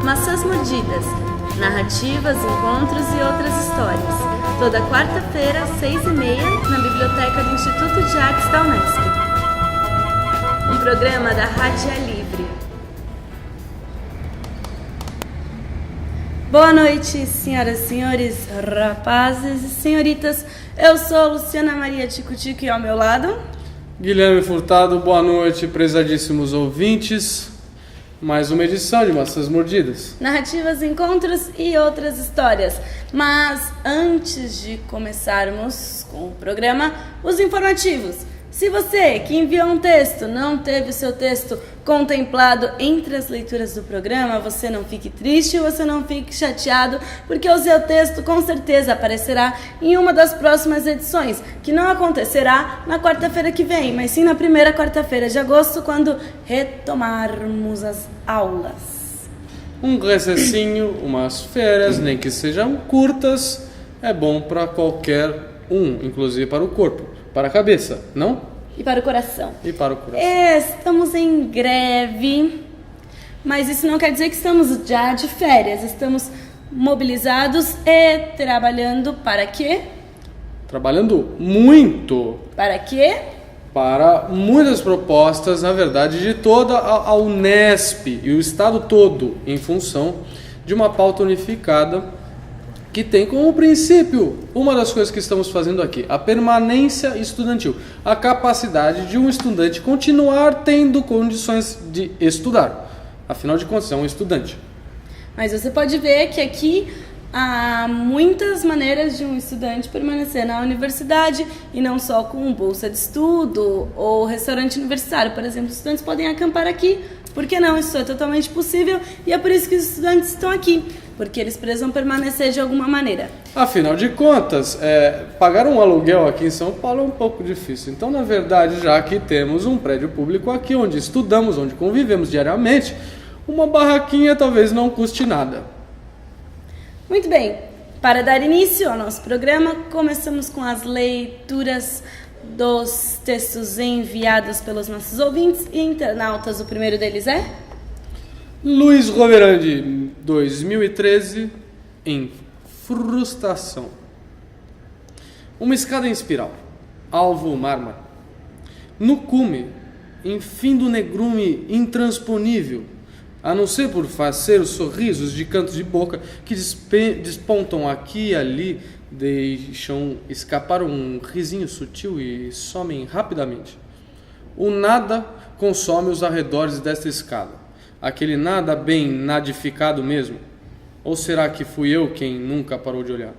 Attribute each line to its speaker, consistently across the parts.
Speaker 1: Maçãs Mordidas, narrativas, encontros e outras histórias. Toda quarta-feira, às 6h30, na Biblioteca do Instituto de Artes da Unesp. Um programa da Rádio Livre. Boa noite, senhoras e senhores, rapazes e senhoritas. Eu sou Luciana Maria Tico-Tico e ao meu lado...
Speaker 2: Guilherme Furtado. Boa noite, prezadíssimos ouvintes. Mais uma edição de Maçãs Mordidas.
Speaker 1: Narrativas, encontros e outras histórias. Mas antes de começarmos com o programa, os informativos. Se você que enviou um texto não teve o seu texto contemplado entre as leituras do programa, você não fique triste, você não fique chateado, porque o seu texto com certeza aparecerá em uma das próximas edições, que não acontecerá na quarta-feira que vem, mas sim na primeira quarta-feira de agosto, quando retomarmos as aulas.
Speaker 2: Um recessinho, umas férias, nem que sejam curtas, é bom para qualquer um, inclusive para o corpo. Para a cabeça, não?
Speaker 1: E para o coração.
Speaker 2: E para o coração.
Speaker 1: Estamos em greve, mas isso não quer dizer que estamos já de férias. Estamos mobilizados e trabalhando para quê?
Speaker 2: Trabalhando muito.
Speaker 1: Para quê?
Speaker 2: Para muitas propostas, na verdade, de toda a Unesp e o Estado todo, em função de uma pauta unificada que tem como princípio uma das coisas que estamos fazendo aqui, a permanência estudantil, a capacidade de um estudante continuar tendo condições de estudar. Afinal de contas, é um estudante.
Speaker 1: Mas você pode ver que aqui há muitas maneiras de um estudante permanecer na universidade e não só com bolsa de estudo ou restaurante universitário. Por exemplo, os estudantes podem acampar aqui. Por que não? Isso é totalmente possível e é por isso que os estudantes estão aqui, porque eles precisam permanecer de alguma maneira.
Speaker 2: Afinal de contas, pagar um aluguel aqui em São Paulo é um pouco difícil. Então, na verdade, já que temos um prédio público aqui, onde estudamos, onde convivemos diariamente, uma barraquinha talvez não custe nada.
Speaker 1: Muito bem, para dar início ao nosso programa, começamos com as leituras dos textos enviados pelos nossos ouvintes e internautas. O primeiro deles é...
Speaker 2: Luiz Roverandi, 2013, em Frustração. Uma escada em espiral, alvo mármore. No cume, em fim do negrume intransponível, a não ser por faceiros sorrisos de cantos de boca que despontam aqui e ali, deixam escapar um risinho sutil e somem rapidamente. O nada consome os arredores desta escada. Aquele nada bem nadificado mesmo? Ou será que fui eu quem nunca parou de olhar?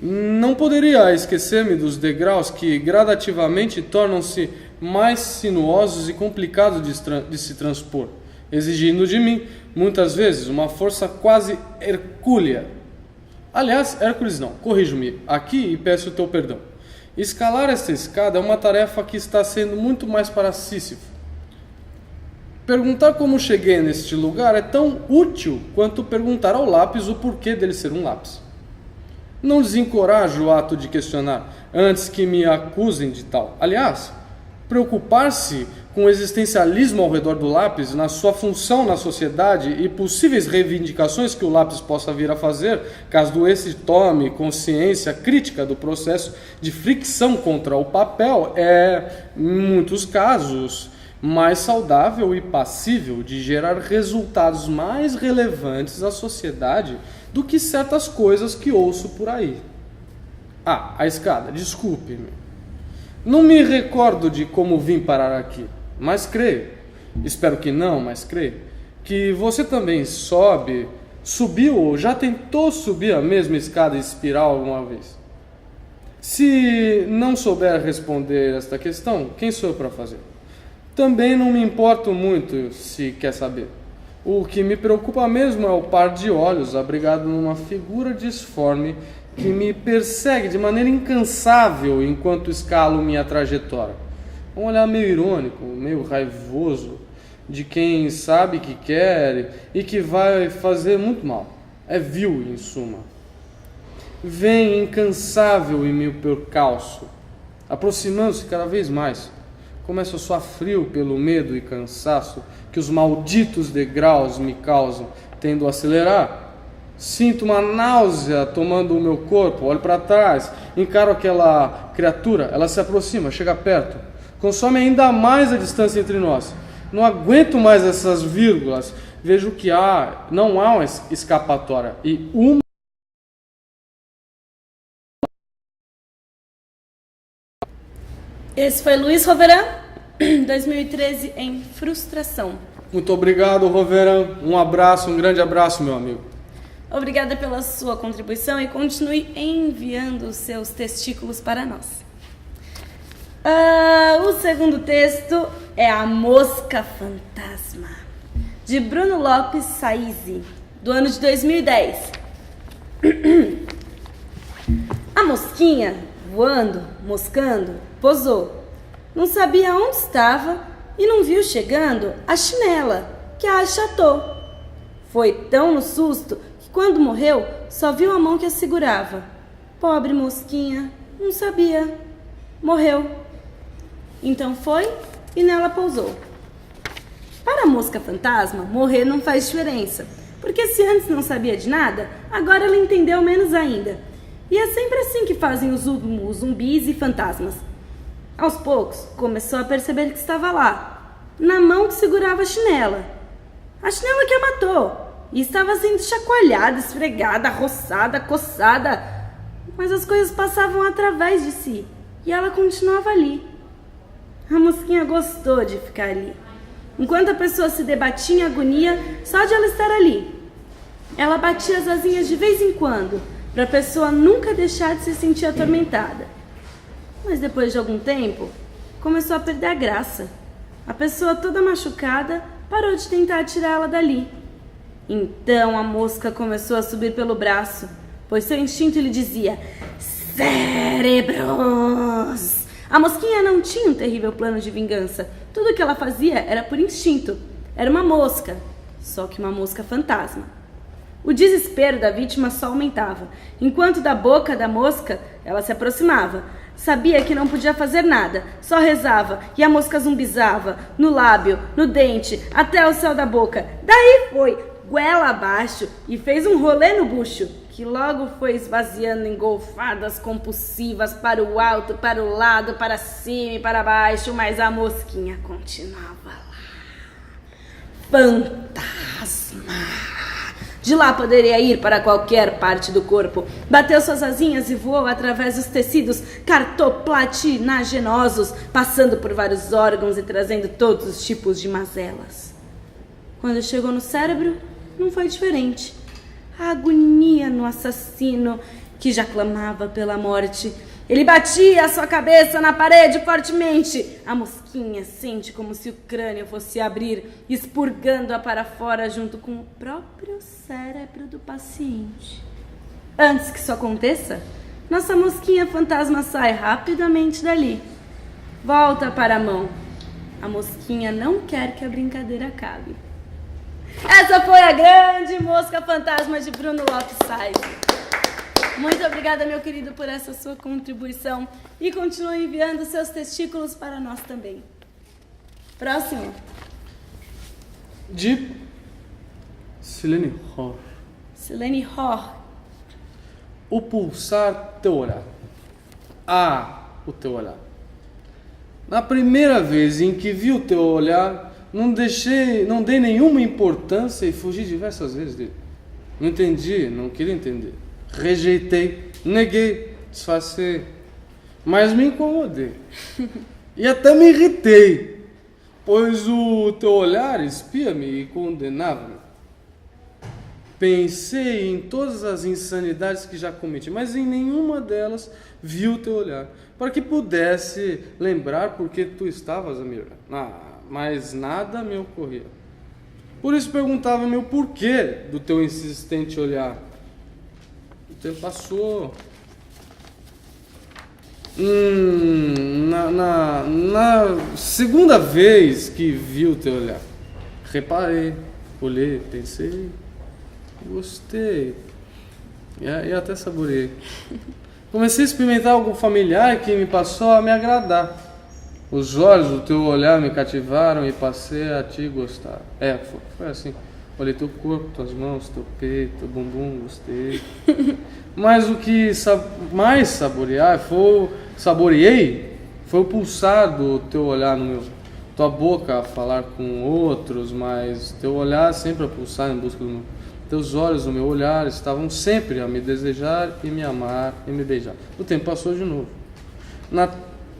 Speaker 2: Não poderia esquecer-me dos degraus que gradativamente tornam-se mais sinuosos e complicados de se transpor, exigindo de mim, muitas vezes, uma força quase hercúlea. Aliás, Hércules não, corrijo-me aqui e peço o teu perdão. Escalar esta escada é uma tarefa que está sendo muito mais para Sísifo. Perguntar como cheguei neste lugar é tão útil quanto perguntar ao lápis o porquê dele ser um lápis. Não desencorajo o ato de questionar antes que me acusem de tal. Aliás, preocupar-se com o existencialismo ao redor do lápis, na sua função na sociedade e possíveis reivindicações que o lápis possa vir a fazer, caso esse tome consciência crítica do processo de fricção contra o papel, é, em muitos casos, mais saudável e passível de gerar resultados mais relevantes à sociedade do que certas coisas que ouço por aí. Ah, a escada, desculpe-me. Não me recordo de como vim parar aqui. Mas creio, espero que não, mas creio, que você também subiu ou já tentou subir a mesma escada espiral alguma vez. Se não souber responder esta questão, quem sou eu para fazer? Também não me importo muito se quer saber. O que me preocupa mesmo é o par de olhos abrigado numa figura disforme que me persegue de maneira incansável enquanto escalo minha trajetória. Um olhar meio irônico, meio raivoso, de quem sabe que quer e que vai fazer muito mal. É vil, em suma. Vem incansável em meu percalço, aproximando-se cada vez mais, Começo a suar frio pelo medo e cansaço que os malditos degraus me causam, tendo a acelerar. Sinto uma náusea tomando o meu corpo, olho para trás, encaro aquela criatura, ela se aproxima, chega perto, consome ainda mais a distância entre nós. Não aguento mais essas vírgulas, vejo que não há uma escapatória e uma.
Speaker 1: Esse foi Luiz Roveran, 2013, em Frustração.
Speaker 2: Muito obrigado, Roveran. Um abraço, um grande abraço, meu amigo.
Speaker 1: Obrigada pela sua contribuição e continue enviando os seus testículos para nós. O segundo texto é A Mosca Fantasma, de Bruno Lopes Saizi, do ano de 2010. A mosquinha, voando, moscando, posou. Não sabia onde estava e não viu chegando a chinela, que a achatou. Foi tão no susto que quando morreu só viu a mão que a segurava. Pobre mosquinha, não sabia. Morreu. Então foi e nela pousou. Para a mosca fantasma, morrer não faz diferença, porque se antes não sabia de nada, agora ela entendeu menos ainda. E é sempre assim que fazem os zumbis e fantasmas. Aos poucos, começou a perceber que estava lá, na mão que segurava a chinela. A chinela que a matou. E estava sendo chacoalhada, esfregada, roçada, coçada. Mas as coisas passavam através de si. E ela continuava ali. A mosquinha gostou de ficar ali. Enquanto a pessoa se debatia em agonia, só de ela estar ali. Ela batia as asinhas de vez em quando, para a pessoa nunca deixar de se sentir atormentada. Mas depois de algum tempo, começou a perder a graça. A pessoa toda machucada parou de tentar tirá-la dali. Então a mosca começou a subir pelo braço, pois seu instinto lhe dizia: cérebros! A mosquinha não tinha um terrível plano de vingança. Tudo o que ela fazia era por instinto. Era uma mosca, só que uma mosca fantasma. O desespero da vítima só aumentava, enquanto da boca da mosca ela se aproximava. Sabia que não podia fazer nada, só rezava e a mosca zumbizava, no lábio, no dente, até o céu da boca. Daí foi, goela abaixo, e fez um rolê no bucho, que logo foi esvaziando em golfadas compulsivas para o alto, para o lado, para cima e para baixo, mas a mosquinha continuava lá. Fantasma! De lá poderia ir para qualquer parte do corpo. Bateu suas asinhas e voou através dos tecidos cartoplatinosos, passando por vários órgãos e trazendo todos os tipos de mazelas. Quando chegou no cérebro, não foi diferente. A agonia no assassino, que já clamava pela morte. Ele batia a sua cabeça na parede fortemente. A mosquinha sente como se o crânio fosse abrir, expurgando-a para fora junto com o próprio cérebro do paciente. Antes que isso aconteça, nossa mosquinha fantasma sai rapidamente dali. Volta para a mão. A mosquinha não quer que a brincadeira acabe. Essa foi a grande mosca fantasma de Bruno Lopes Saizi. Muito obrigada, meu querido, por essa sua contribuição. E continue enviando seus testículos para nós também. Próximo.
Speaker 2: De Silene Hor.
Speaker 1: Silene Hor.
Speaker 2: O pulsar teu olhar. O teu olhar. Na primeira vez em que vi o teu olhar, não dei nenhuma importância e fugi diversas vezes dele. Não entendi, não queria entender. Rejeitei, neguei, disfarcei, mas me incomodei e até me irritei, pois o teu olhar espia-me e condenava-me. Pensei em todas as insanidades que já cometi, mas em nenhuma delas vi o teu olhar, para que pudesse lembrar por que tu estavas a me olhar. Mas nada me ocorria. Por isso perguntava-me o porquê do teu insistente olhar. O tempo passou. Na segunda vez que vi o teu olhar, reparei, olhei, pensei, gostei e até saboreei. Comecei a experimentar algo familiar que me passou a me agradar. Os olhos do teu olhar me cativaram e passei a te gostar. Foi assim. Olhei teu corpo, tuas mãos, teu peito, teu bumbum, gostei. Mas o que mais saboreei foi o pulsar do teu olhar no meu. Tua boca a falar com outros, mas teu olhar sempre a pulsar em busca do meu. Teus olhos no meu olhar estavam sempre a me desejar e me amar e me beijar. O tempo passou de novo. Na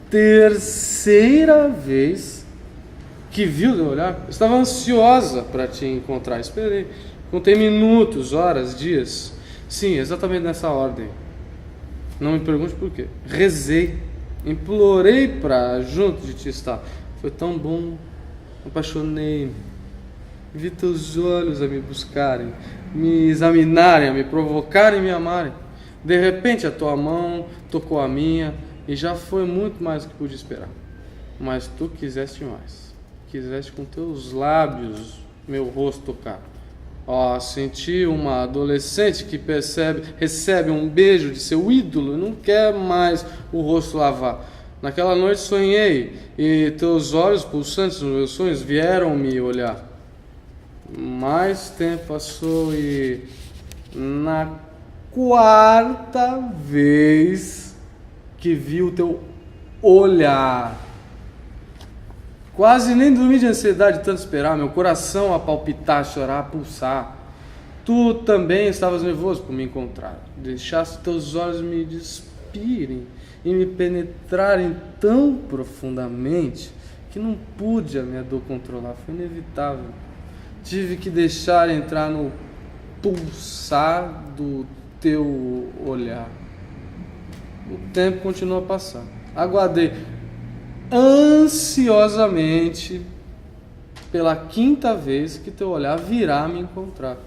Speaker 2: terceira vez que vi o teu olhar, estava ansiosa para te encontrar. Esperei. Contei minutos, horas, dias. Sim, exatamente nessa ordem. Não me pergunte por quê. Rezei. Implorei para junto de ti estar. Foi tão bom. Apaixonei-me. Vi teus olhos a me buscarem, me examinarem, a me provocarem e me amarem. De repente a tua mão tocou a minha e já foi muito mais do que pude esperar. Mas tu quiseste mais. Quiseste com teus lábios meu rosto tocar. Senti uma adolescente que recebe um beijo de seu ídolo e não quer mais o rosto lavar. Naquela noite sonhei e teus olhos pulsantes nos meus sonhos vieram me olhar. Mais tempo passou e na quarta vez que vi o teu olhar, quase nem dormi de ansiedade de tanto esperar, meu coração a palpitar, a chorar, a pulsar. Tu também estavas nervoso por me encontrar. Deixaste teus olhos me despirem e me penetrarem tão profundamente que não pude a minha dor controlar, foi inevitável. Tive que deixar entrar no pulsar do teu olhar. O tempo continuou a passar. Aguardei ansiosamente pela quinta vez que teu olhar virá me encontrar.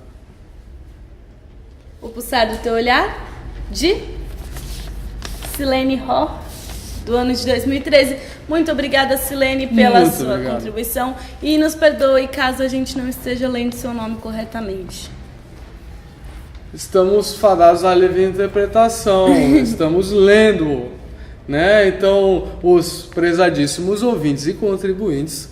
Speaker 1: O pulsar do teu olhar de Silene Ho, do ano de 2013. Muito obrigada, Silene, pela sua contribuição. E nos perdoe caso a gente não esteja lendo seu nome corretamente.
Speaker 2: Estamos fadados à livre interpretação, estamos lendo, né? Então, os prezadíssimos ouvintes e contribuintes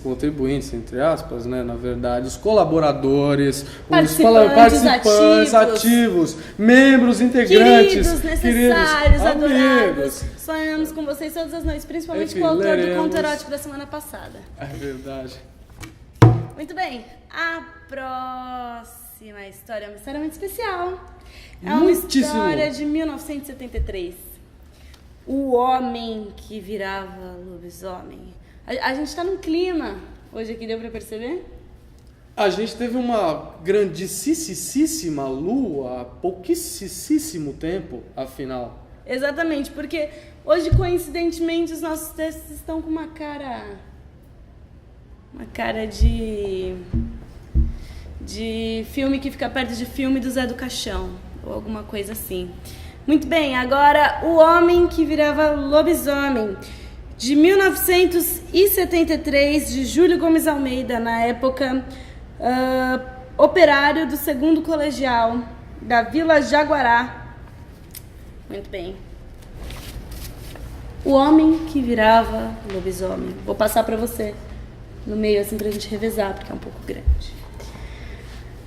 Speaker 2: entre aspas, né? Na verdade, os colaboradores, participantes ativos, membros integrantes,
Speaker 1: necessários, adorados. Sonhamos com vocês todas as noites, principalmente com o autor do conto erótico da semana passada.
Speaker 2: É verdade.
Speaker 1: Muito bem, a próxima história é uma história muito especial. É uma história de 1973. O homem que virava lobisomem. A gente tá num clima hoje aqui, deu pra perceber?
Speaker 2: A gente teve uma grandíssima lua há pouquíssimo tempo, afinal.
Speaker 1: Exatamente, porque hoje, coincidentemente, os nossos textos estão com uma cara de filme que fica perto de filme do Zé do Caixão, ou alguma coisa assim. Muito bem, agora O Homem que Virava Lobisomem, de 1973, de Júlio Gomes Almeida, na época operário do 2º Colegial da Vila Jaguará. Muito bem. O Homem que Virava Lobisomem. Vou passar para você no meio, assim, pra gente revezar, porque é um pouco grande.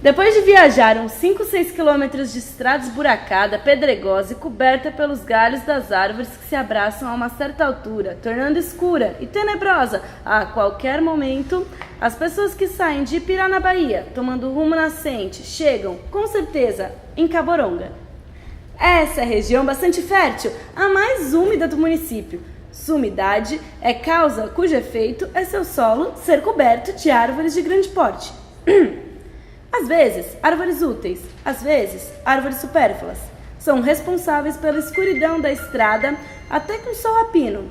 Speaker 1: Depois de viajar uns 5-6 quilômetros de estrada esburacada, pedregosa e coberta pelos galhos das árvores que se abraçam a uma certa altura, tornando escura e tenebrosa a qualquer momento, as pessoas que saem de Ipirá, na Bahia, tomando rumo nascente, chegam, com certeza, em Caboronga. Essa é a região bastante fértil, a mais úmida do município. Sua umidade é causa cujo efeito é seu solo ser coberto de árvores de grande porte. Às vezes, árvores úteis, às vezes, árvores supérfluas, são responsáveis pela escuridão da estrada até que o sol a pino.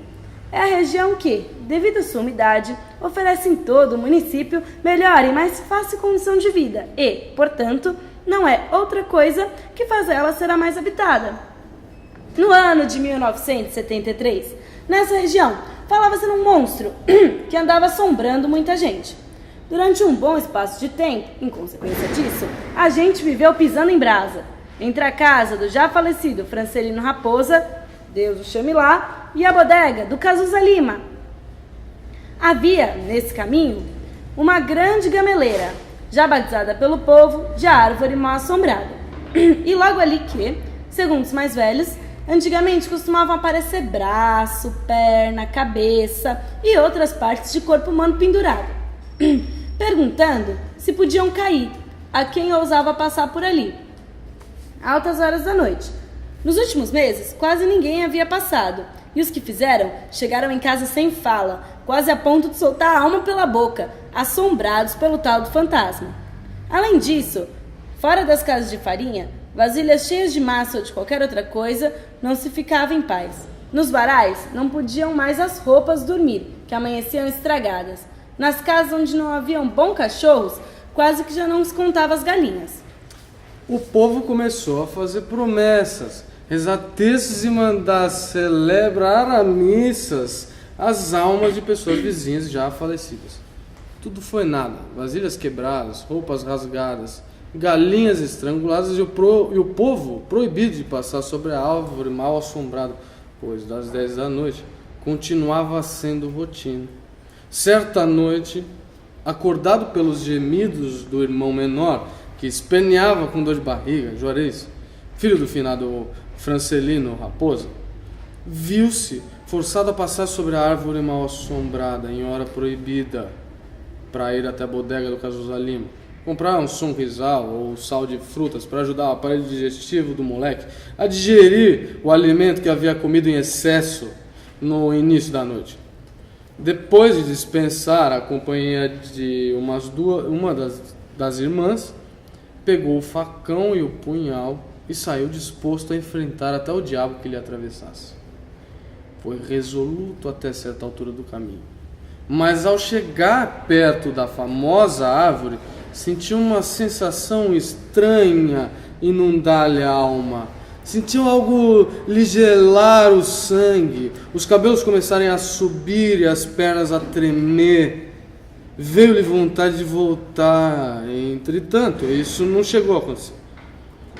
Speaker 1: É a região que, devido à sua umidade, oferece em todo o município melhor e mais fácil condição de vida e, portanto, não é outra coisa que faz ela ser a mais habitada. No ano de 1973, nessa região, falava-se num monstro que andava assombrando muita gente. Durante um bom espaço de tempo, em consequência disso, a gente viveu pisando em brasa, entre a casa do já falecido Francelino Raposa, Deus o chame lá, e a bodega do Cazuza Lima. Havia, nesse caminho, uma grande gameleira, já batizada pelo povo de árvore mal-assombrada. E logo ali que, segundo os mais velhos, antigamente costumavam aparecer braço, perna, cabeça e outras partes de corpo humano pendurado, perguntando se podiam cair a quem ousava passar por ali, altas horas da noite. Nos últimos meses, quase ninguém havia passado, e os que fizeram chegaram em casa sem fala, quase a ponto de soltar a alma pela boca, assombrados pelo tal do fantasma. Além disso, fora das casas de farinha, vasilhas cheias de massa ou de qualquer outra coisa, não se ficava em paz. Nos varais, não podiam mais as roupas dormir, que amanheciam estragadas. Nas casas onde não haviam bons cachorros, quase que já não se contava as galinhas.
Speaker 2: O povo começou a fazer promessas, rezar textos e mandar celebrar a missas as almas de pessoas vizinhas já falecidas. Tudo foi nada, vasilhas quebradas, roupas rasgadas, galinhas estranguladas e o povo proibido de passar sobre a árvore mal assombrada, pois das 10 da noite continuava sendo rotina. Certa noite, acordado pelos gemidos do irmão menor, que esperneava com dor de barriga, Juarez, filho do finado Francelino Raposa, viu-se forçado a passar sobre a árvore mal assombrada em hora proibida para ir até a bodega do Cazuza Lima, comprar um sonrisal ou sal de frutas para ajudar o aparelho digestivo do moleque a digerir o alimento que havia comido em excesso no início da noite. Depois de dispensar a companhia de uma das irmãs, pegou o facão e o punhal e saiu disposto a enfrentar até o diabo que lhe atravessasse. Foi resoluto até certa altura do caminho. Mas ao chegar perto da famosa árvore, sentiu uma sensação estranha inundar-lhe a alma. Sentiu algo lhe gelar o sangue, os cabelos começarem a subir e as pernas a tremer. Veio-lhe vontade de voltar, entretanto, isso não chegou a acontecer.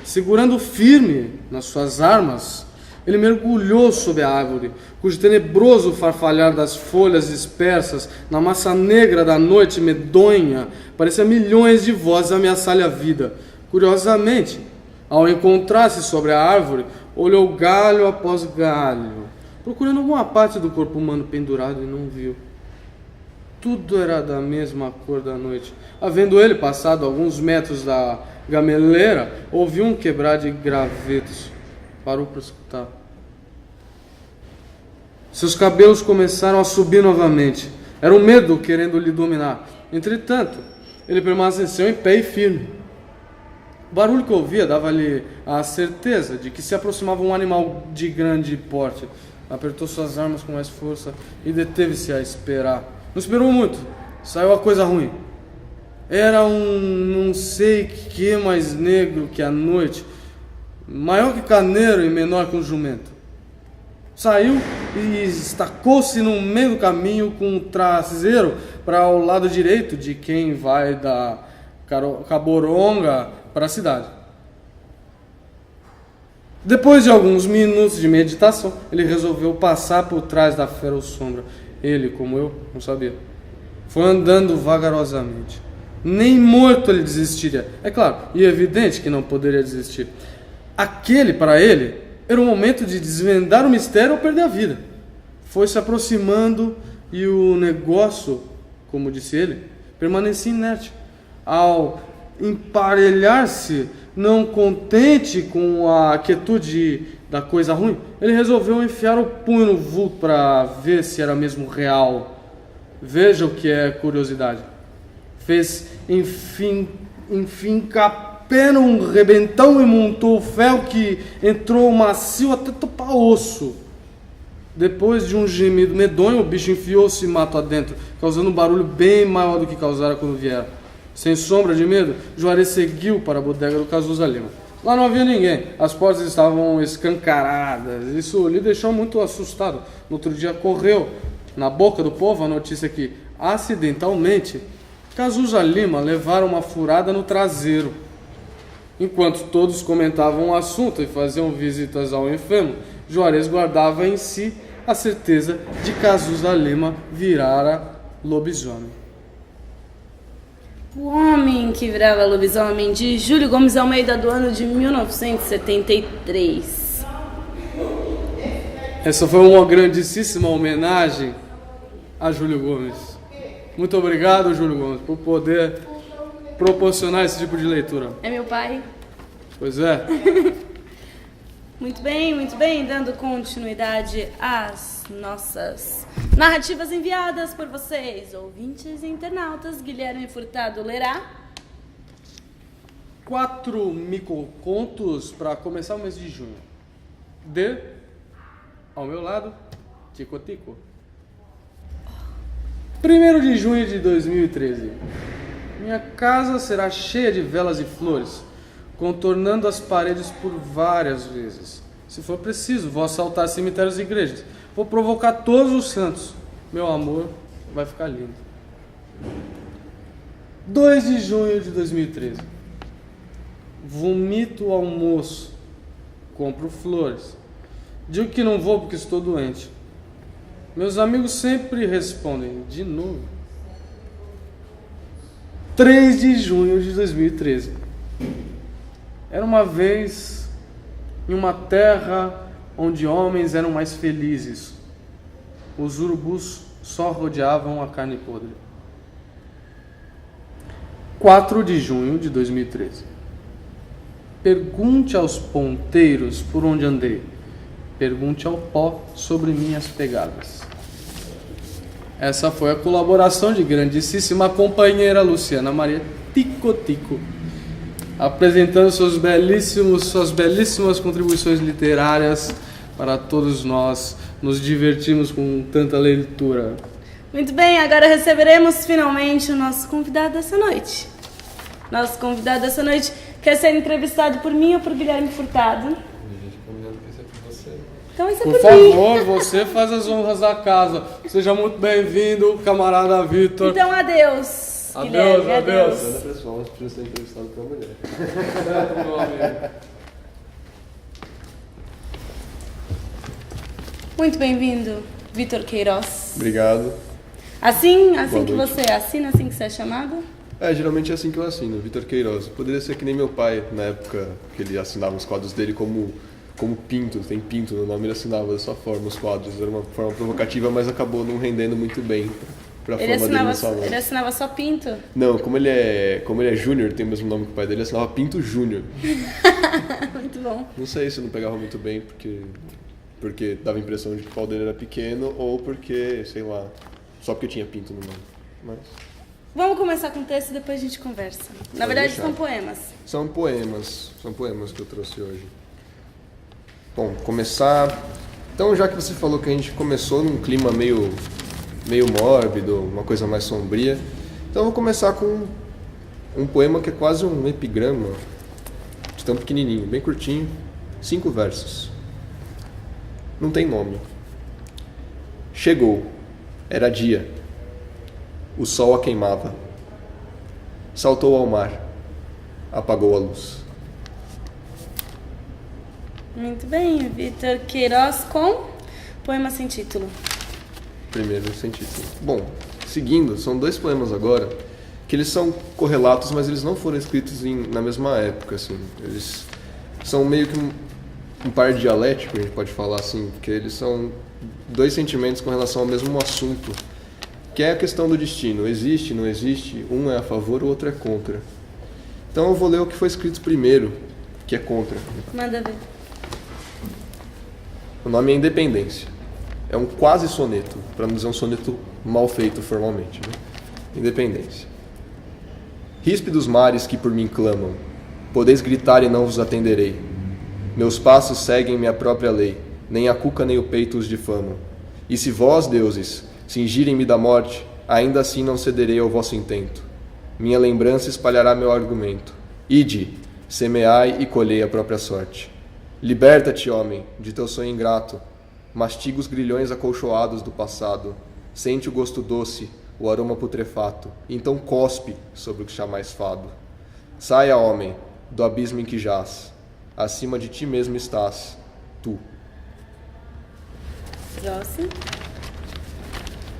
Speaker 2: Segurando firme nas suas armas, ele mergulhou sob a árvore, cujo tenebroso farfalhar das folhas dispersas na massa negra da noite medonha parecia milhões de vozes ameaçar-lhe a vida. Curiosamente, ao encontrar-se sobre a árvore, olhou galho após galho, procurando alguma parte do corpo humano pendurado e não viu. Tudo era da mesma cor da noite. Havendo ele passado alguns metros da gameleira, ouviu um quebrar de gravetos. Parou para escutar. Seus cabelos começaram a subir novamente. Era o medo querendo lhe dominar. Entretanto, ele permaneceu em pé e firme. O barulho que ouvia dava-lhe a certeza de que se aproximava um animal de grande porte. Apertou suas armas com mais força e deteve-se a esperar. Não esperou muito. Saiu a coisa ruim. Era um não sei que mais negro que a noite, maior que carneiro e menor que um jumento. Saiu e estacou-se no meio do caminho com o traseiro para o lado direito de quem vai da Caboronga para a cidade. Depois de alguns minutos de meditação, ele resolveu passar por trás da feroz sombra. Ele, como eu, não sabia. Foi andando vagarosamente. Nem morto ele desistiria. É claro, e é evidente que não poderia desistir. Aquele, para ele, era o momento de desvendar o mistério ou perder a vida. Foi se aproximando e o negócio, como disse ele, permanecia inerte. Ao emparelhar-se, não contente com a quietude da coisa ruim, ele resolveu enfiar o punho no vulto para ver se era mesmo real. Veja o que é curiosidade. Fez, enfim, capé num rebentão e montou o ferro que entrou macio até topar osso. Depois de um gemido medonho, o bicho enfiou-se mato adentro, causando um barulho bem maior do que causara quando viera. Sem sombra de medo, Juarez seguiu para a bodega do Cazuza Lima. Lá não havia ninguém, as portas estavam escancaradas. Isso lhe deixou muito assustado. No outro dia correu na boca do povo a notícia que, acidentalmente, Cazuza Lima levara uma furada no traseiro. Enquanto todos comentavam o assunto e faziam visitas ao enfermo, Juarez guardava em si a certeza de que Cazuza Lima virara Lobisomem.
Speaker 1: O Homem que Virava Lobisomem, de Júlio Gomes Almeida, do ano de 1973.
Speaker 2: Essa foi uma grandíssima homenagem a Júlio Gomes. Muito obrigado, Júlio Gomes, por poder proporcionar esse tipo de leitura.
Speaker 1: É meu pai.
Speaker 2: Pois é.
Speaker 1: Muito bem, dando continuidade às nossas narrativas enviadas por vocês, ouvintes e internautas. Guilherme Furtado lerá
Speaker 2: 4 microcontos para começar o mês de junho. Ao meu lado, Tico Tico. 1º de junho de 2013. Minha casa será cheia de velas e flores, contornando as paredes por várias vezes. Se for preciso, vou assaltar cemitérios e igrejas. Vou provocar todos os santos. Meu amor vai ficar lindo. 2 de junho de 2013. Vomito o almoço. Compro flores. Digo que não vou porque estou doente. Meus amigos sempre respondem, de novo. 3 de junho de 2013. Era uma vez em uma terra onde homens eram mais felizes. Os urubus só rodeavam a carne podre. 4 de junho de 2013. Pergunte aos ponteiros por onde andei. Pergunte ao pó sobre minhas pegadas. Essa foi a colaboração de grandíssima companheira Luciana Maria Tico Tico, apresentando suas belíssimas contribuições literárias para todos nós nos divertirmos com tanta leitura.
Speaker 1: Muito bem, agora receberemos finalmente o nosso convidado dessa noite. Nosso convidado dessa noite quer ser entrevistado por mim ou por Guilherme Furtado? Então vai ser
Speaker 2: por favor, você faz as honras da casa. Seja muito bem-vindo, camarada Vitor.
Speaker 1: Então, adeus, Guilherme, adeus.
Speaker 3: Pessoal, mas precisa ser entrevistado por uma mulher.
Speaker 2: Certo, meu amigo.
Speaker 1: Muito bem-vindo, Vitor Queiroz.
Speaker 3: Obrigado.
Speaker 1: Assim que
Speaker 3: noite.
Speaker 1: você assina, assim que você é chamado?
Speaker 3: Geralmente é assim que eu assino, Vitor Queiroz. Poderia ser que nem meu pai, na época que ele assinava os quadros dele como Pinto, tem Pinto no nome, ele assinava dessa forma os quadros. Era uma forma provocativa, mas acabou não rendendo muito bem pra forma dele no salão.
Speaker 1: Ele assinava só Pinto?
Speaker 3: Não, como ele é júnior, tem o mesmo nome que o pai dele, ele assinava Pinto Júnior.
Speaker 1: Muito bom.
Speaker 3: Não sei se não pegava muito bem, porque dava a impressão de que o pau dele era pequeno, ou porque, sei lá, só porque tinha Pinto no nome. Mas...
Speaker 1: Vamos começar com o texto e depois a gente conversa. Na verdade,
Speaker 3: deixar.
Speaker 1: são poemas.
Speaker 3: São poemas que eu trouxe hoje. Bom, começar... Então, já que você falou que a gente começou num clima meio mórbido, uma coisa mais sombria, então eu vou começar com um poema que é quase um epigrama, de tão pequenininho, bem curtinho, 5 versos. Não tem nome. Chegou. Era dia. O sol a queimava. Saltou ao mar. Apagou a luz.
Speaker 1: Muito bem, Vitor Queiroz com poema sem título.
Speaker 3: Primeiro sem título. Bom, seguindo, são 2 poemas agora, que eles são correlatos, mas eles não foram escritos na mesma época, assim. Eles são meio que um par dialético, a gente pode falar assim, porque eles são 2 sentimentos com relação ao mesmo assunto, que é a questão do destino. Existe, não existe, um é a favor, o outro é contra. Então eu vou ler o que foi escrito primeiro, que é contra.
Speaker 1: Manda ver.
Speaker 3: O nome é Independência. É um quase soneto, para não dizer um soneto mal feito formalmente. Né? Independência. Ríspidos mares que por mim clamam, podeis gritar e não vos atenderei. Meus passos seguem minha própria lei, nem a cuca nem o peito os difamam. E se vós, deuses, cingirem-me da morte, ainda assim não cederei ao vosso intento. Minha lembrança espalhará meu argumento. Ide, semeai e colhei a própria sorte. Liberta-te, homem, de teu sonho ingrato. Mastiga os grilhões acolchoados do passado. Sente o gosto doce, o aroma putrefato. E então cospe sobre o que chamais fado. Saia, homem, do abismo em que jaz. Acima de ti mesmo estás, tu.
Speaker 1: Próximo.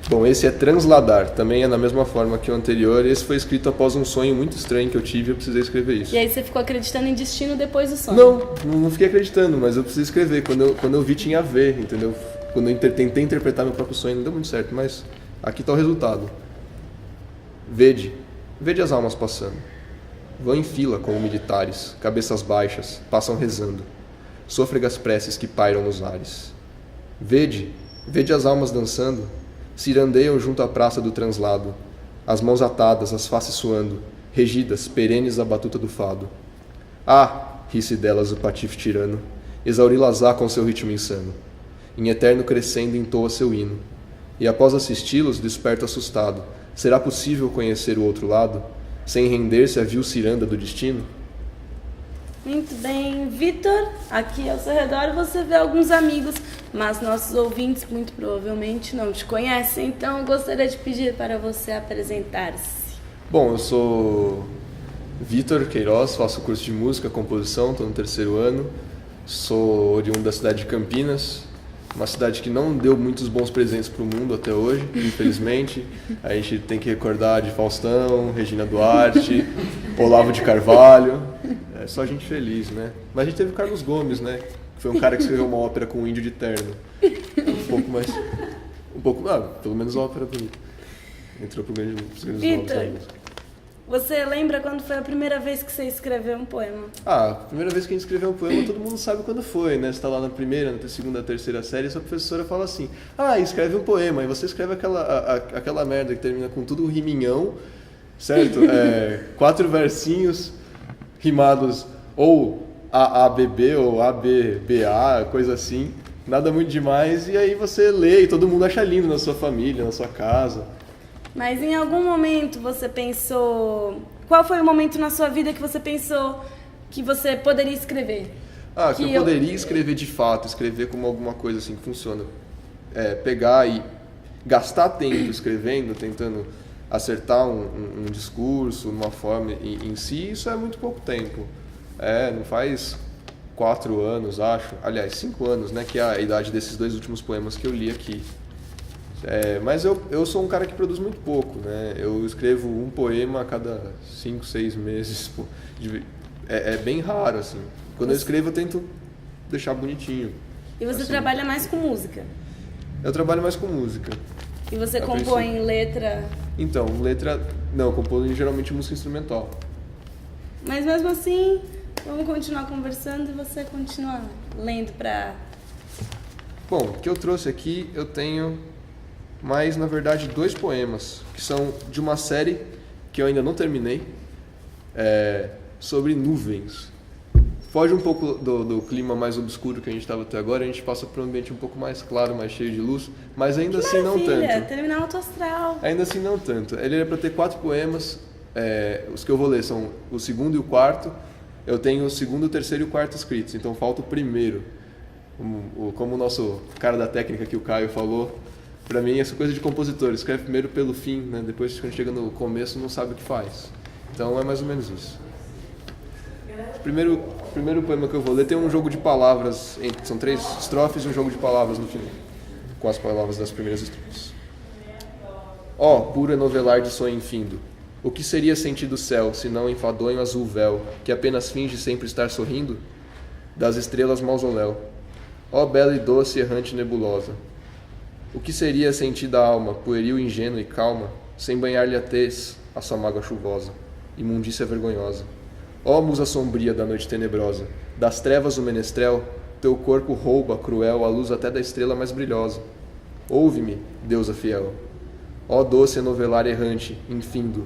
Speaker 3: Bom, esse é Transladar, também é da mesma forma que o anterior. Esse foi escrito após um sonho muito estranho que eu tive e eu precisei escrever isso.
Speaker 1: E aí você ficou acreditando em destino depois do sonho?
Speaker 3: Não fiquei acreditando, mas eu precisei escrever. Quando eu vi, tinha a ver, entendeu? Quando eu tentei interpretar meu próprio sonho, não deu muito certo, mas aqui está o resultado. Vede as almas passando. Vão em fila como militares, cabeças baixas, passam rezando. Sôfregas preces que pairam nos ares. Vede as almas dançando, cirandeiam junto à praça do translado, as mãos atadas, as faces suando, regidas, perenes à batuta do fado. Ah, ri-se delas o patife tirano, exauri-las-á com seu ritmo insano. Em eterno crescendo entoa seu hino, e após assisti-los desperta assustado. Será possível conhecer o outro lado, sem render-se à vil ciranda do destino?
Speaker 1: Muito bem, Vitor, aqui ao seu redor você vê alguns amigos, mas nossos ouvintes muito provavelmente não te conhecem, então eu gostaria de pedir para você apresentar-se.
Speaker 3: Bom, eu sou Vitor Queiroz, faço curso de música, composição, estou no 3º ano, sou oriundo da cidade de Campinas, uma cidade que não deu muitos bons presentes para o mundo até hoje, infelizmente. A gente tem que recordar de Faustão, Regina Duarte, Olavo de Carvalho. É só gente feliz, né? Mas a gente teve o Carlos Gomes, né? Que foi um cara que escreveu uma ópera com um índio de terno. Pelo menos uma ópera bonita. Entrou pro grande
Speaker 1: Vitor, você lembra quando foi a primeira vez que você escreveu um poema?
Speaker 3: A primeira vez que a gente escreveu um poema, todo mundo sabe quando foi, né? Você tá lá na primeira, na segunda, terceira série, e sua professora fala assim: escreve um poema. E você escreve aquela merda que termina com tudo riminhão, certo? 4 versinhos rimados ou AABB ou ABBA, coisa assim. Nada muito demais. E aí você lê e todo mundo acha lindo na sua família, na sua casa.
Speaker 1: Mas em algum momento você pensou... Qual foi o momento na sua vida que você pensou que você poderia escrever?
Speaker 3: Que eu poderia escrever de fato, escrever como alguma coisa assim que funciona. Pegar e gastar tempo escrevendo, tentando acertar um discurso, uma forma em si, isso é muito pouco tempo. Não faz 4 anos, acho. Aliás, 5 anos, né? Que é a idade desses 2 últimos poemas que eu li aqui. Mas eu sou um cara que produz muito pouco, né? Eu escrevo um poema a cada 5, 6 meses. É bem raro, assim. Quando eu escrevo, eu tento deixar bonitinho.
Speaker 1: E você
Speaker 3: assim.
Speaker 1: Trabalha mais com música?
Speaker 3: Eu trabalho mais com música.
Speaker 1: E você compõe letra?
Speaker 3: Então, letra... Não, eu componho geralmente música instrumental.
Speaker 1: Mas mesmo assim, vamos continuar conversando e você continua lendo pra...
Speaker 3: Bom, o que eu trouxe aqui, eu tenho... Mas, na verdade, 2 poemas, que são de uma série que eu ainda não terminei, sobre nuvens. Foge um pouco do clima mais obscuro que a gente estava até agora, a gente passa para um ambiente um pouco mais claro, mais cheio de luz, mas ainda assim não tanto.
Speaker 1: Terminar Alto Astral.
Speaker 3: Ainda assim não tanto. Ele era para ter 4 poemas, os que eu vou ler são o 2º e o 4º, eu tenho o 2º, o 3º e o 4º escritos, então falta o 1º. Como o nosso cara da técnica que o Caio falou, pra mim, essa coisa de compositor, escreve primeiro pelo fim, né? Depois, quando chega no começo, não sabe o que faz. Então, é mais ou menos isso. O primeiro poema que eu vou ler tem um jogo de palavras, são 3 estrofes e um jogo de palavras no final, com as palavras das primeiras estrofes. Puro enovelar de sonho infindo, o que seria sentir do céu, se não enfadonho azul véu, que apenas finge sempre estar sorrindo? Das estrelas mausoléu, bela e doce errante nebulosa, o que seria sentir da alma, pueril, ingênua e calma, sem banhar-lhe a tez, a sua mágoa chuvosa, imundícia vergonhosa? Musa sombria da noite tenebrosa, das trevas o menestrel, teu corpo rouba, cruel, a luz até da estrela mais brilhosa. Ouve-me, deusa fiel. Doce enovelar errante, infindo,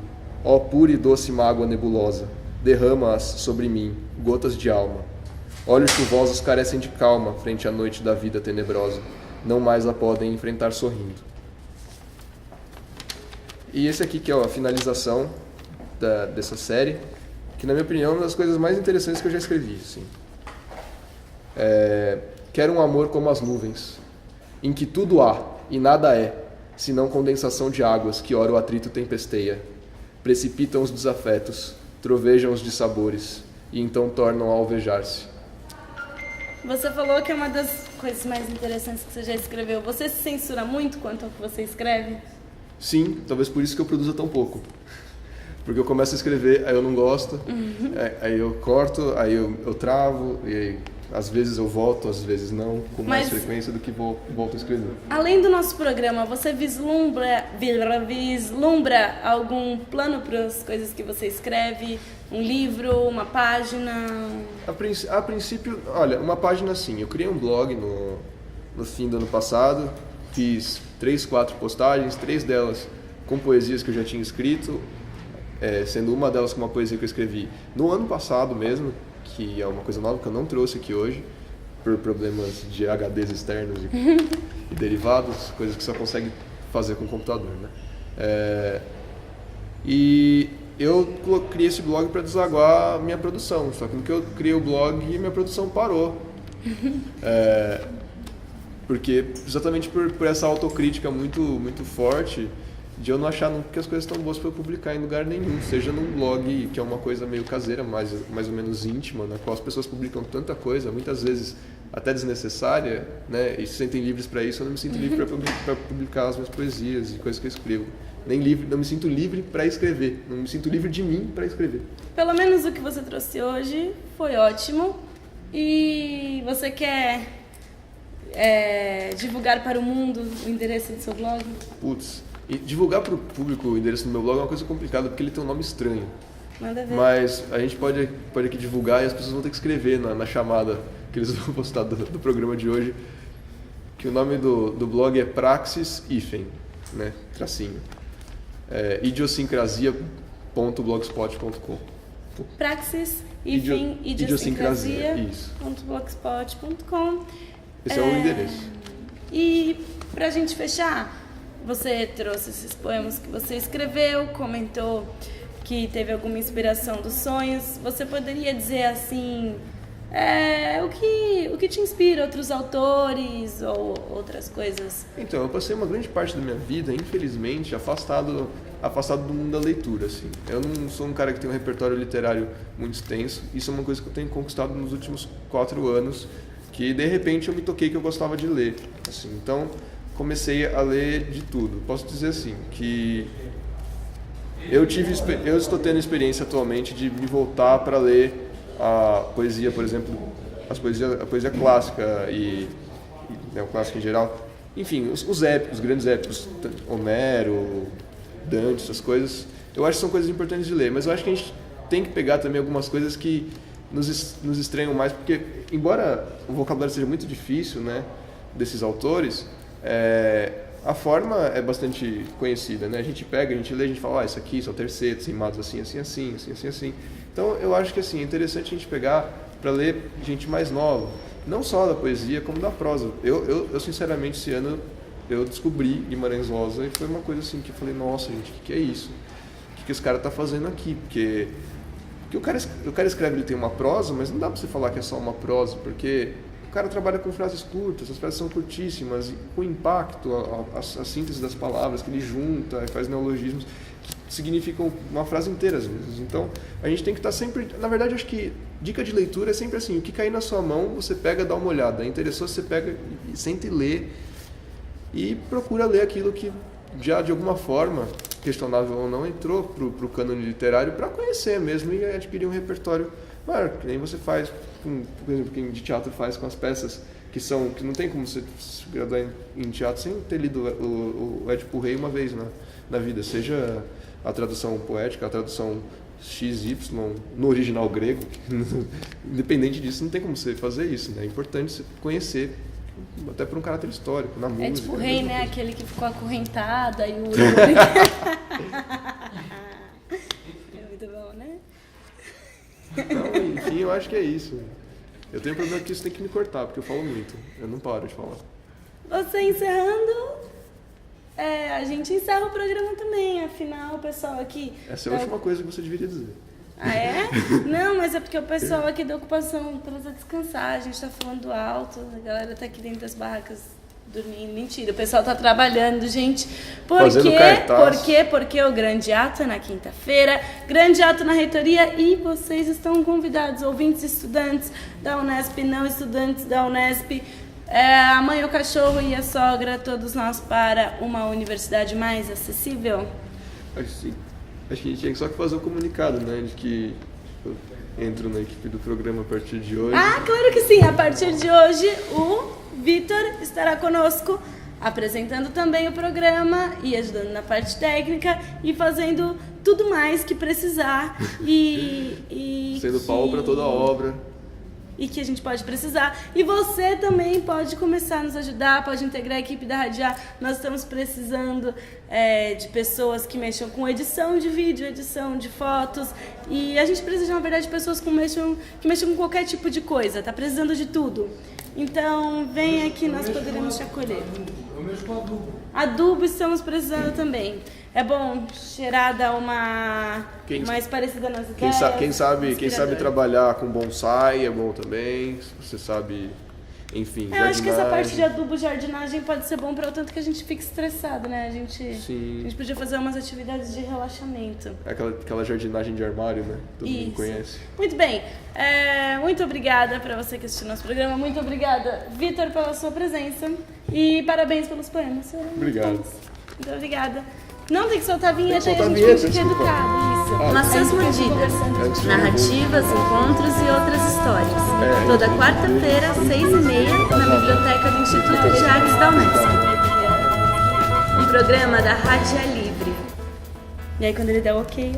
Speaker 3: pura e doce mágoa nebulosa, derrama-as sobre mim, gotas de alma. Olhos chuvosos carecem de calma frente à noite da vida tenebrosa. Não mais a podem enfrentar sorrindo. E esse aqui que é a finalização dessa série, que na minha opinião é uma das coisas mais interessantes que eu já escrevi. Assim. Quero um amor como as nuvens, em que tudo há e nada é, senão condensação de águas que ora o atrito tempesteia, precipitam os desafetos, trovejam os dissabores, e então tornam a alvejar-se.
Speaker 1: Você falou que é uma das coisas mais interessantes que você já escreveu. Você se censura muito quanto ao que você escreve?
Speaker 3: Sim, talvez por isso que eu produza tão pouco. Porque eu começo a escrever, aí eu não gosto, aí eu corto, aí eu travo, e aí, às vezes eu volto, às vezes não, com mais frequência do que volto a escrever.
Speaker 1: Além do nosso programa, você vislumbra algum plano para as coisas que você escreve? Um livro, uma página?
Speaker 3: A princípio, olha, uma página sim. Eu criei um blog no fim do ano passado, fiz 3, 4 postagens, 3 delas com poesias que eu já tinha escrito, sendo uma delas com uma poesia que eu escrevi no ano passado mesmo, que é uma coisa nova que eu não trouxe aqui hoje, por problemas de HDs externos e derivados, coisas que só consegue fazer com o computador, né? E eu criei esse blog para desaguar a minha produção, só que no que eu criei o blog, minha produção parou. Porque exatamente por essa autocrítica muito forte, de eu não achar nunca que as coisas estão boas para eu publicar em lugar nenhum, seja num blog, que é uma coisa meio caseira, mais ou menos íntima, na qual as pessoas publicam tanta coisa, muitas vezes até desnecessária, né, e se sentem livres para isso. Eu não me sinto livre para publicar as minhas poesias e coisas que eu escrevo. Não me sinto livre para escrever, não me sinto livre de mim para escrever.
Speaker 1: Pelo menos o que você trouxe hoje foi ótimo. E você quer divulgar para o mundo o endereço do seu blog?
Speaker 3: Putz, e divulgar para o público o endereço do meu blog é uma coisa complicada, porque ele tem um nome estranho.
Speaker 1: Nada a ver.
Speaker 3: Mas a gente pode aqui divulgar, e as pessoas vão ter que escrever na chamada que eles vão postar do programa de hoje, que o nome do blog é Praxis Hífen, né? Tracinho. Idiosincrasia.blogspot.com.
Speaker 1: Praxis Hífen Idiosincrasia.blogspot.com.
Speaker 3: Esse é o endereço.
Speaker 1: E pra gente fechar, você trouxe esses poemas que você escreveu, comentou que teve alguma inspiração dos sonhos. Você poderia dizer assim, o que te inspira, outros autores ou outras coisas?
Speaker 3: Então, eu passei uma grande parte da minha vida, infelizmente, afastado do mundo da leitura, assim. Eu não sou um cara que tem um repertório literário muito extenso. Isso é uma coisa que eu tenho conquistado nos últimos 4 anos, que de repente eu me toquei que eu gostava de ler, assim. Então, comecei a ler de tudo. Posso dizer assim, que eu estou tendo experiência atualmente de me voltar para ler a poesia, por exemplo, a poesia clássica e o clássico em geral. Enfim, os épicos, os grandes épicos, Homero, Dante, essas coisas. Eu acho que são coisas importantes de ler, mas eu acho que a gente tem que pegar também algumas coisas que nos estranham mais, porque embora o vocabulário seja muito difícil, né, desses autores, a forma é bastante conhecida, né? A gente pega, a gente lê, a gente fala, isso aqui são tercetos, rimados assim. Então eu acho que assim, é interessante a gente pegar para ler gente mais nova, não só da poesia, como da prosa. Eu sinceramente, esse ano eu descobri Guimarães Rosa e foi uma coisa assim que eu falei, nossa gente, o que é isso? O que esse cara tá fazendo aqui? Porque o cara escreve, ele tem uma prosa, mas não dá para você falar que é só uma prosa, porque o cara trabalha com frases curtas, as frases são curtíssimas, e com impacto, a síntese das palavras que ele junta e faz neologismos que significam uma frase inteira às vezes. Então, a gente tem que estar sempre... Na verdade, acho que dica de leitura é sempre assim, o que cair na sua mão, você pega, dá uma olhada. Interessou, você pega e senta e lê. E procura ler aquilo que já, de alguma forma, questionável ou não, entrou pro cânone literário para conhecer mesmo e adquirir um repertório maior, que nem você faz, por exemplo, quem de teatro faz com as peças que não tem como você se graduar em teatro sem ter lido o Édipo Rei uma vez na vida, seja a tradução poética, a tradução XY no original grego. Independente disso, não tem como você fazer isso, né? É importante você conhecer, até por um caráter histórico, na música.
Speaker 1: Édipo Rei, né? Aquele que ficou acorrentado e o... É muito bom, né?
Speaker 3: Então, enfim, eu acho que é isso. Eu tenho um problema que isso tem que me cortar, porque eu falo muito. Eu não paro de falar.
Speaker 1: Você encerrando, a gente encerra o programa também. Afinal, o pessoal aqui...
Speaker 3: Essa é a última coisa que você deveria dizer.
Speaker 1: Ah, é? Não, mas é porque o pessoal aqui da ocupação precisa descansar. A gente tá falando alto, a galera tá aqui dentro das barracas dormindo. Mentira, o pessoal tá trabalhando, gente.
Speaker 3: Fazendo cartaz.
Speaker 1: Por quê? Porque o grande ato é na quinta-feira, grande ato na reitoria e vocês estão convidados, ouvintes, estudantes da Unesp, não estudantes da Unesp, a mãe, o cachorro e a sogra, todos nós para uma universidade mais acessível.
Speaker 3: Acho que sim. Acho que a gente tinha só que fazer um comunicado, né? De que eu entro na equipe do programa a partir de hoje.
Speaker 1: Ah, claro que sim! A partir de hoje, o Vitor estará conosco, apresentando também o programa e ajudando na parte técnica e fazendo tudo mais que precisar e
Speaker 3: Sendo pau para toda a obra.
Speaker 1: E que a gente pode precisar. E você também pode começar a nos ajudar, pode integrar a equipe da Radiar. Nós estamos precisando de pessoas que mexam com edição de vídeo, edição de fotos. E a gente precisa, na verdade, de pessoas que mexam com qualquer tipo de coisa. Tá precisando de tudo. Então, vem aqui, nós poderemos te acolher.
Speaker 2: Eu mexo com adubo.
Speaker 1: Adubo estamos precisando também. É bom cheirar, dar uma mais parecida nas ideias.
Speaker 3: Quem sabe trabalhar com bonsai é bom também. Você sabe, enfim,
Speaker 1: eu acho que essa parte de adubo, jardinagem pode ser bom para o tanto que a gente fica estressado, né? A gente podia fazer umas atividades de relaxamento.
Speaker 3: Aquela jardinagem de armário, né? Todo mundo conhece.
Speaker 1: Muito bem. Muito obrigada para você que assistiu nosso programa. Muito obrigada, Vitor, pela sua presença. E parabéns pelos poemas.
Speaker 3: Obrigado.
Speaker 1: Muito obrigada. Não tem que soltar a vinheta
Speaker 3: e
Speaker 1: a gente fica educado. Isso.
Speaker 4: Maçãs Mordidas, narrativas, encontros e outras histórias. Toda quarta-feira, 6h30, na biblioteca do Instituto de Artes da Unesp. Um programa da Rádio Livre.
Speaker 1: E aí quando ele der ok...